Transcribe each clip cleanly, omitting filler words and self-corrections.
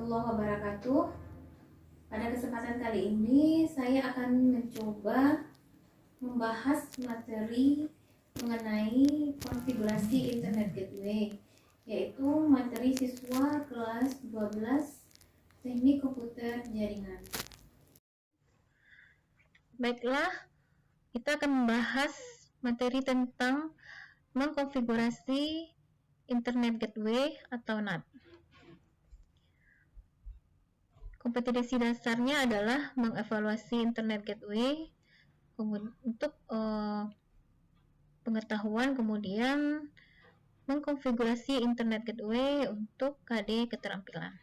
warahmatullahi wabarakatuh. Pada kesempatan kali ini saya akan mencoba membahas materi mengenai konfigurasi Internet Gateway, yaitu materi siswa kelas 12 Teknik Komputer Jaringan. Baiklah, kita akan membahas materi tentang mengkonfigurasi Internet Gateway atau NAT. Kompetensi dasarnya adalah mengevaluasi Internet Gateway untuk pengetahuan, kemudian mengkonfigurasi Internet Gateway untuk KD keterampilan.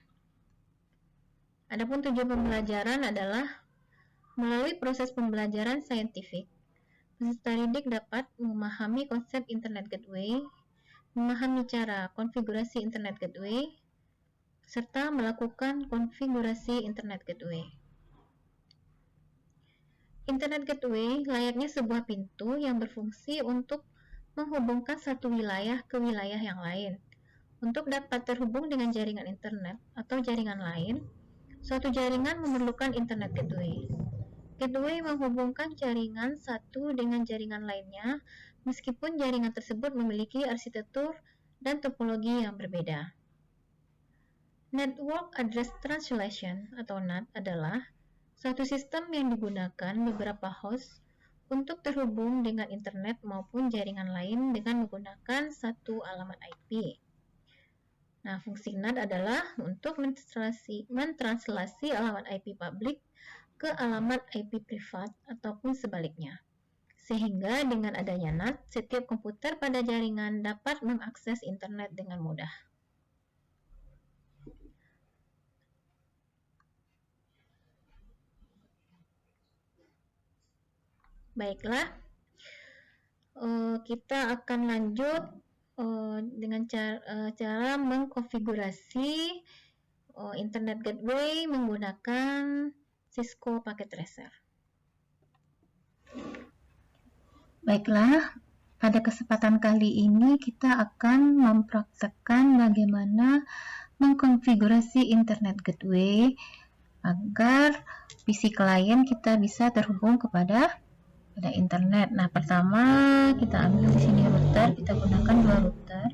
Adapun tujuan pembelajaran adalah melalui proses pembelajaran saintifik, peserta didik dapat memahami konsep Internet Gateway, memahami cara konfigurasi Internet Gateway, serta melakukan konfigurasi Internet Gateway. Internet Gateway layaknya sebuah pintu yang berfungsi untuk menghubungkan satu wilayah ke wilayah yang lain. Untuk dapat terhubung dengan jaringan internet atau jaringan lain, suatu jaringan memerlukan Internet Gateway. Gateway menghubungkan jaringan satu dengan jaringan lainnya, meskipun jaringan tersebut memiliki arsitektur dan topologi yang berbeda. Network Address Translation atau NAT adalah suatu sistem yang digunakan beberapa host untuk terhubung dengan internet maupun jaringan lain dengan menggunakan satu alamat IP. Nah, fungsi NAT adalah untuk mentranslasi alamat IP publik ke alamat IP privat ataupun sebaliknya. Sehingga dengan adanya NAT, setiap komputer pada jaringan dapat mengakses internet dengan mudah. Baiklah, kita akan lanjut dengan cara mengkonfigurasi Internet Gateway menggunakan Cisco Packet Tracer. Baiklah, pada kesempatan kali ini kita akan mempraktekkan bagaimana mengkonfigurasi Internet Gateway agar PC klien kita bisa terhubung kepada internet. Nah, pertama kita ambil di sini router, kita gunakan dua router.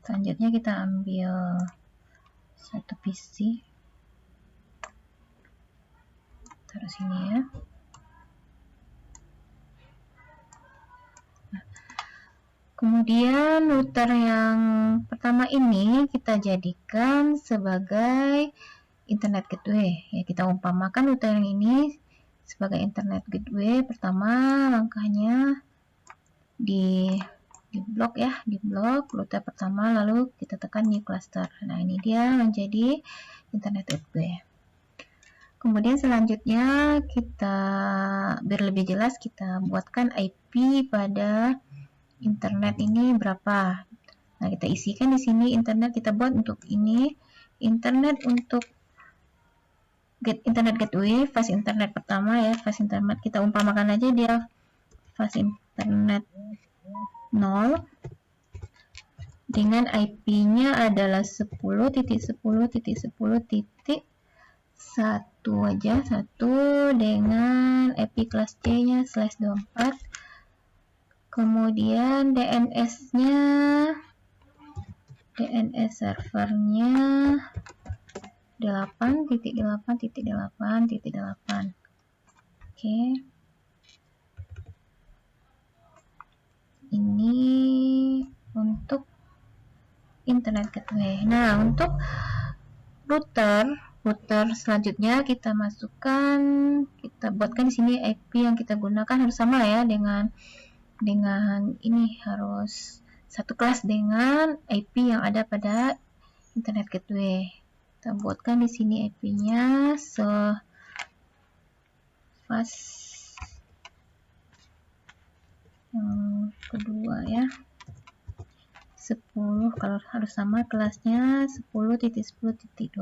Selanjutnya kita ambil satu PC, taruh sini ya. Nah, kemudian router yang pertama ini kita jadikan sebagai Internet Gateway. Ya, kita umpamakan router yang ini sebagai Internet Gateway. Pertama langkahnya di blok ya, di blok router pertama, lalu kita tekan new cluster. Nah, ini dia menjadi Internet Gateway. Kemudian selanjutnya kita, biar lebih jelas, kita buatkan IP pada internet ini berapa. Nah, kita isikan di sini internet, kita buat untuk ini internet untuk Internet Gateway, fast internet pertama ya, fast internet kita umpamakan aja dia fast internet 0 dengan IP-nya adalah 10.10.10.1 aja, 1 dengan IP kelas C-nya /24. Kemudian DNS-nya, DNS servernya 8.8.8.8. Oke. Ini untuk Internet Gateway. Nah, untuk router selanjutnya kita masukkan, kita buatkan di sini IP yang kita gunakan harus sama ya dengan ini, harus satu kelas dengan IP yang ada pada Internet Gateway. Kita buatkan di sini IP-nya fast yang kedua ya, 10, kalau harus sama kelasnya 10.10.2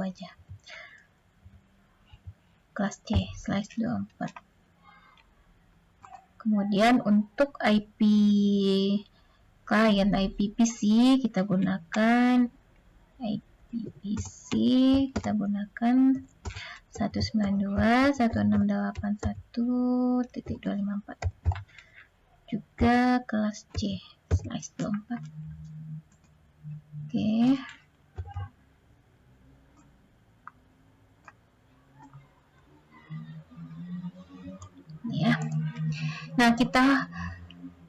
aja, kelas C /24. Kemudian untuk IP Client IPPC kita gunakan 192.168.1.254 juga kelas C slice 24. Oke. Ini ya. Nah, kita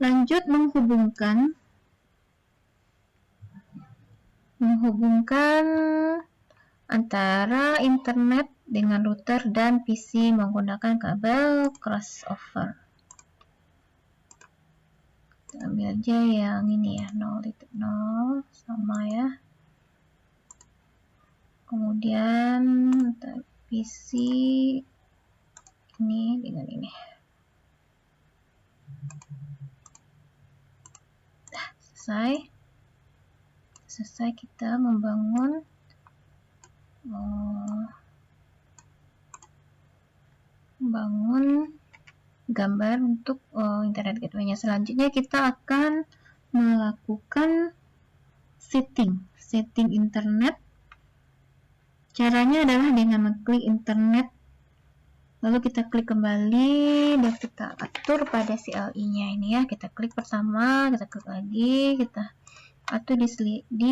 lanjut menghubungkan antara internet dengan router dan PC menggunakan kabel crossover. Kita ambil aja yang ini ya, 0.0 sama ya. Kemudian PC ini dengan ini. Nah, selesai kita membangun gambar untuk internet gateway-nya. Selanjutnya kita akan melakukan setting internet. Caranya adalah dengan mengklik internet, lalu kita klik kembali dan kita atur pada CLI-nya ini ya. Kita klik pertama, kita klik lagi, kita atur di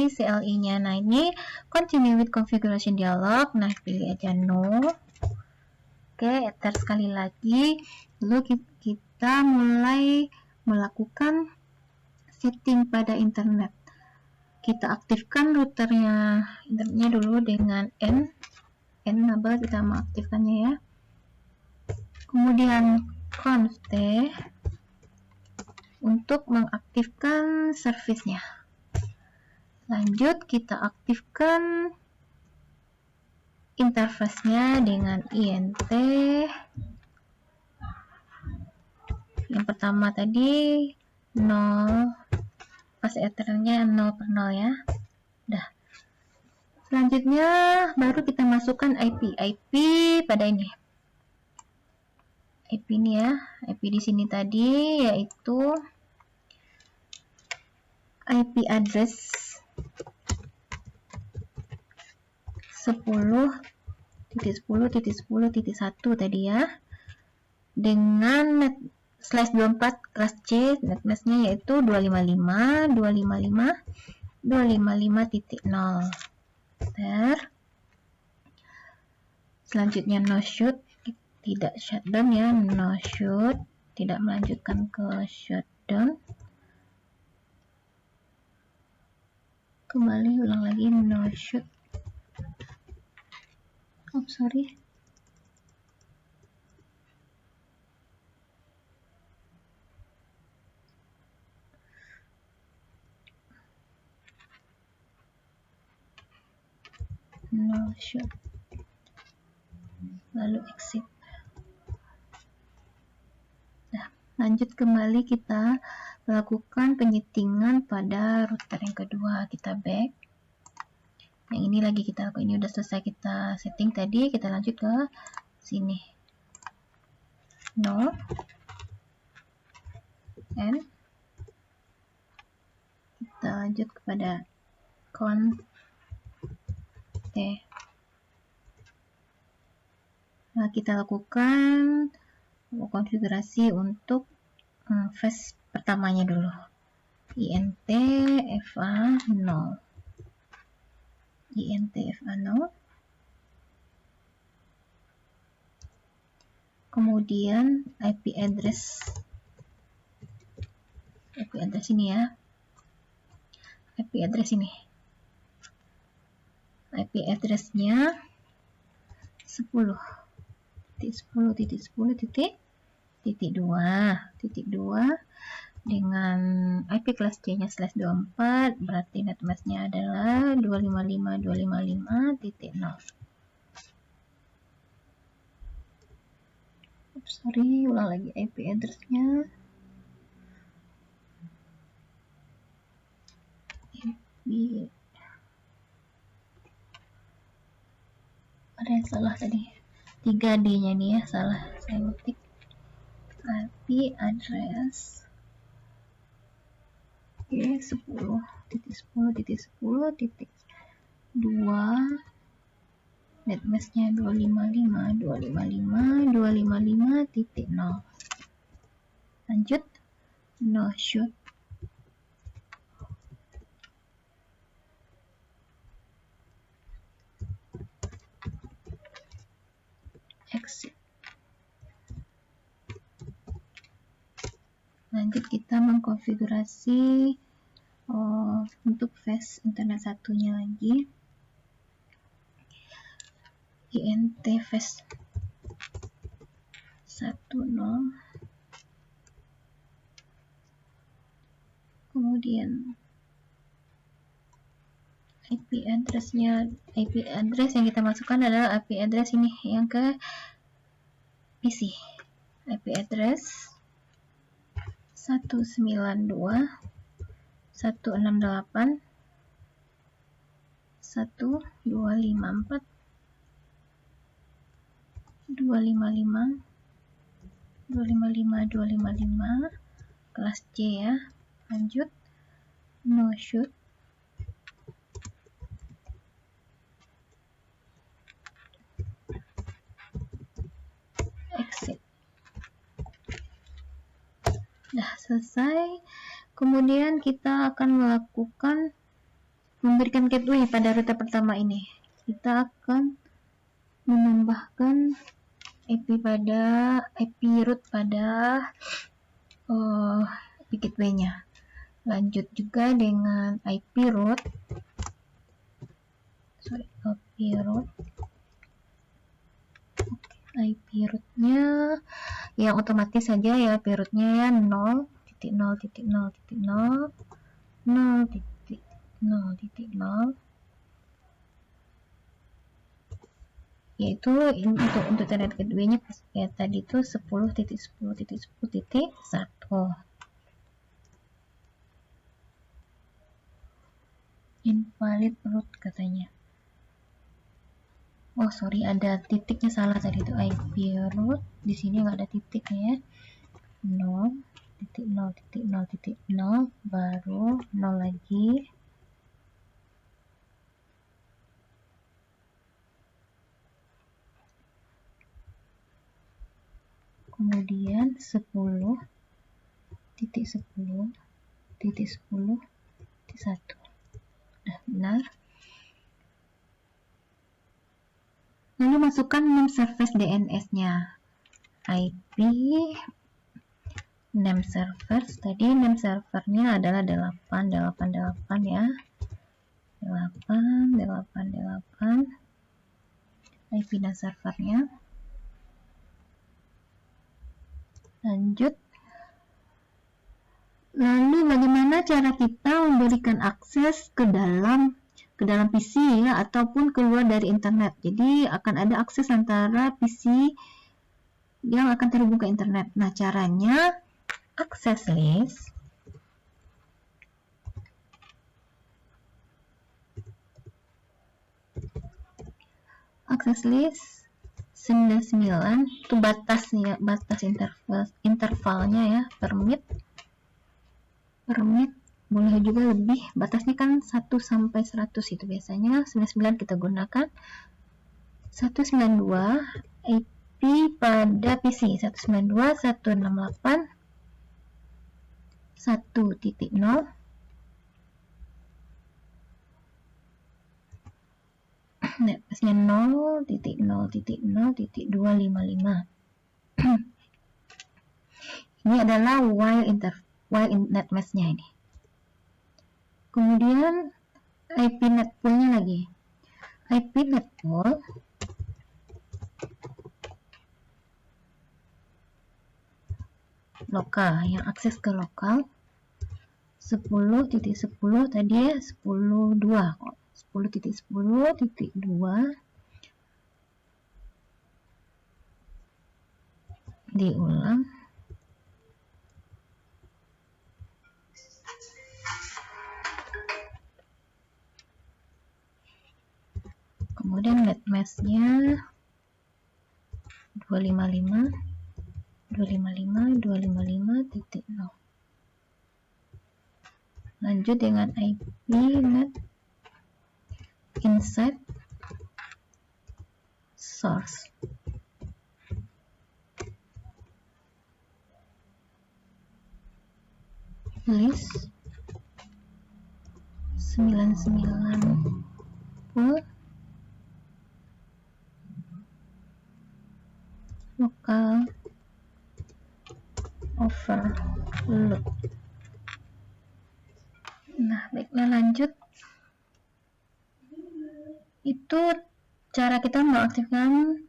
CLI-nya. Nah, ini continue with configuration dialog. Nah, pilih aja no. Oke, enter sekali lagi. Lalu kita mulai melakukan setting pada internet. Kita aktifkan internetnya dulu dengan N apa kita mengaktifkannya ya. Kemudian const untuk mengaktifkan service-nya. Lanjut kita aktifkan interface-nya dengan int. Yang pertama tadi 0, pas ethernya 0/0 ya. Udah. Selanjutnya baru kita masukkan IP pada ini. IP ini ya. IP di sini tadi yaitu IP address 10.10.10.1 tadi ya, dengan /24 kelas C, netmask-nya yaitu 255.255.255.0. Selanjutnya no shoot, tidak shutdown ya, no shoot, tidak melanjutkan ke shutdown. Kembali ulang lagi, no shoot. Oh, sorry. No shoot. Lalu exit. Nah, lanjut kembali kita melakukan penyetingan pada router yang kedua. Kita back. Yang ini lagi kita lakukan, ini udah selesai kita setting tadi. Kita lanjut ke sini. No. And kita lanjut kepada Nah, kita lakukan konfigurasi untuk phase pertamanya dulu. int fa 0. Kemudian IP address ini ya. IP address-nya 10.10.10.2 dengan IP kelas C-nya /24, berarti netmask-nya adalah 255.255.0. Sorry, ulang lagi IP address-nya. Ada yang salah tadi, 3D-nya nih ya, salah saya ngetik. IP address Oke, 10.10.10.2 net mask-nya 255.0. Lanjut, no shoot. Exit. Lanjut kita mengkonfigurasi untuk fast internet satunya lagi. INT fast 10, kemudian IP address yang kita masukkan adalah IP address ini yang ke PC. IP address 192.168.255.255 kelas C ya. Lanjut, no shoot. Exit. Sudah selesai. Kemudian kita akan memberikan gateway pada rute pertama ini. Kita akan menambahkan IP root pada gateway-nya. Lanjut juga dengan IP root. IP root-nya yang otomatis saja ya, IP root-nya ya 0.0.0.0.0.0, yaitu untuk internet gateway-nya ya tadi itu 10.10.10.1. Invalid root katanya. Oh sorry, ada titiknya salah tadi itu. IP root di sini nggak ada titiknya ya. 0.0.0.0 baru 0 lagi. Kemudian 10.10.10.1. Udah benar. Lalu masukkan name service DNS-nya. IP name servers, tadi name servernya adalah 888 ya. 888 IP name servernya. Lanjut. Lalu bagaimana cara kita memberikan akses ke dalam PC ya, ataupun keluar dari internet. Jadi akan ada akses antara PC yang akan terhubung ke internet. Nah, caranya access list access list 99 itu batasnya, batas intervalnya ya, permit boleh juga lebih, batasnya kan 1 sampai 100 itu biasanya. 99 kita gunakan. 192 IP pada PC 192.168.1.0 netmasnya 0.0.0.255. Ini adalah while netmasknya ini. Kemudian IP net pool-nya lagi. IP net pool lokal, yang akses ke lokal 10.10 tadi ya, 10.2 kok. 10.10.2 diulang. Kemudian netmasknya 255.255.0. Lanjut dengan IPnet inside source. List 990 local overload. Nah, baiklah, lanjut. Itu cara kita mengaktifkan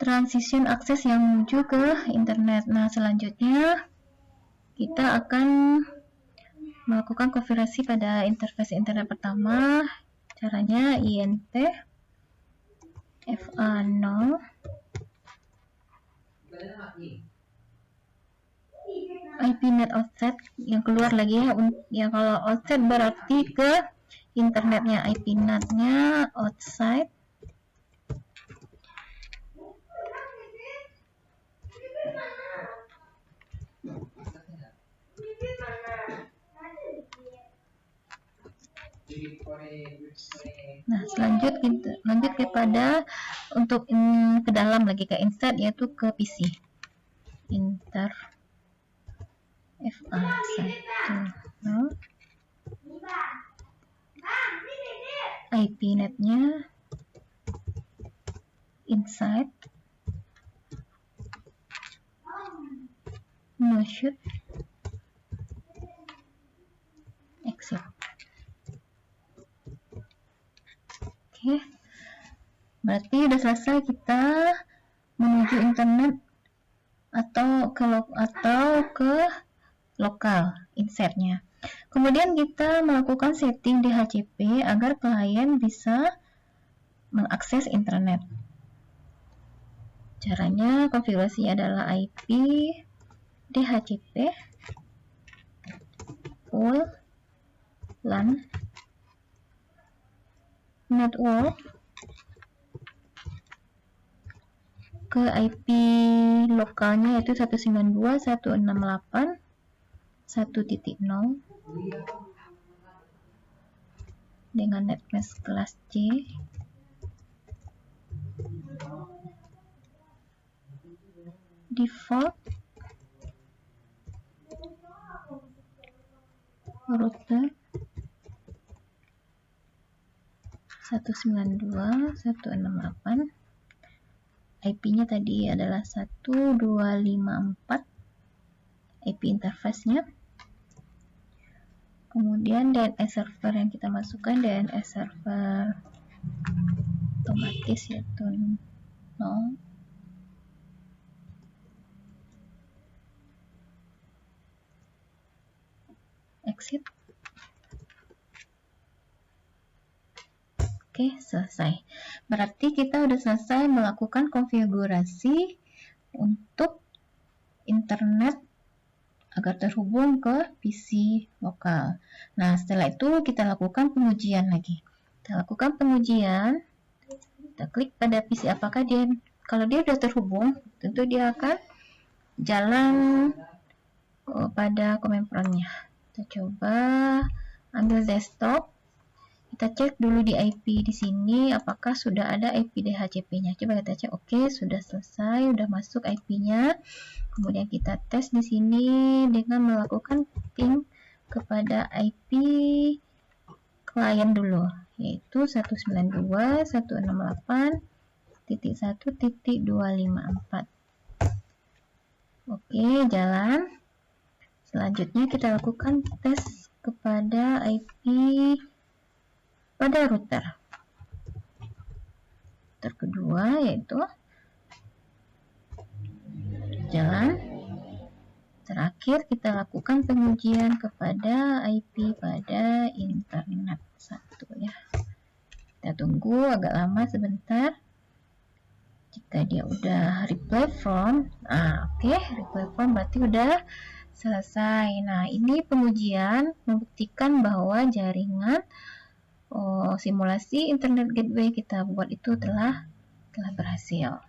transition akses yang menuju ke internet. Nah, selanjutnya kita akan melakukan konfigurasi pada interface internet pertama. Caranya int fa0 IPnet offset, yang keluar lagi ya, kalau offset berarti ke internetnya, IPnet-nya outside Nah, lanjut kepada untuk ke dalam lagi, ke insert, yaitu ke PC. Inter fa1 IPnet-nya inside no shoot exit. Oke, berarti udah selesai kita menuju internet atau ke lokal insertnya. Kemudian kita melakukan setting DHCP agar klien bisa mengakses internet. Caranya konfigurasinya adalah IP DHCP full LAN network ke IP lokalnya yaitu 192.168.1.0 dengan netmask kelas C. Default router 192.168, IP-nya tadi adalah 1254 IP interface-nya. Kemudian DNS server yang kita masukkan DNS server otomatis yaitu 0. Exit. Oke, selesai. Berarti kita udah selesai melakukan konfigurasi untuk internet agar terhubung ke PC lokal. Nah, setelah itu kita lakukan pengujian lagi. Kita lakukan pengujian. Kita klik pada PC apakah dia, kalau dia sudah terhubung, tentu dia akan jalan pada command prompt-nya. Kita coba ambil desktop. Kita cek dulu di IP di sini apakah sudah ada IP DHCP-nya. Coba kita cek, oke, sudah selesai, sudah masuk IP-nya. Kemudian kita tes di sini dengan melakukan ping kepada IP klien dulu, yaitu 192.168.1.254. Oke, jalan. Selanjutnya kita lakukan tes kepada IP pada router kedua, yaitu jalan. Terakhir kita lakukan pengujian kepada IP pada internet 1 ya. Kita tunggu agak lama sebentar. Jika dia udah reply from, reply from berarti udah selesai. Nah, ini pengujian membuktikan bahwa jaringan simulasi internet gateway kita buat itu telah berhasil.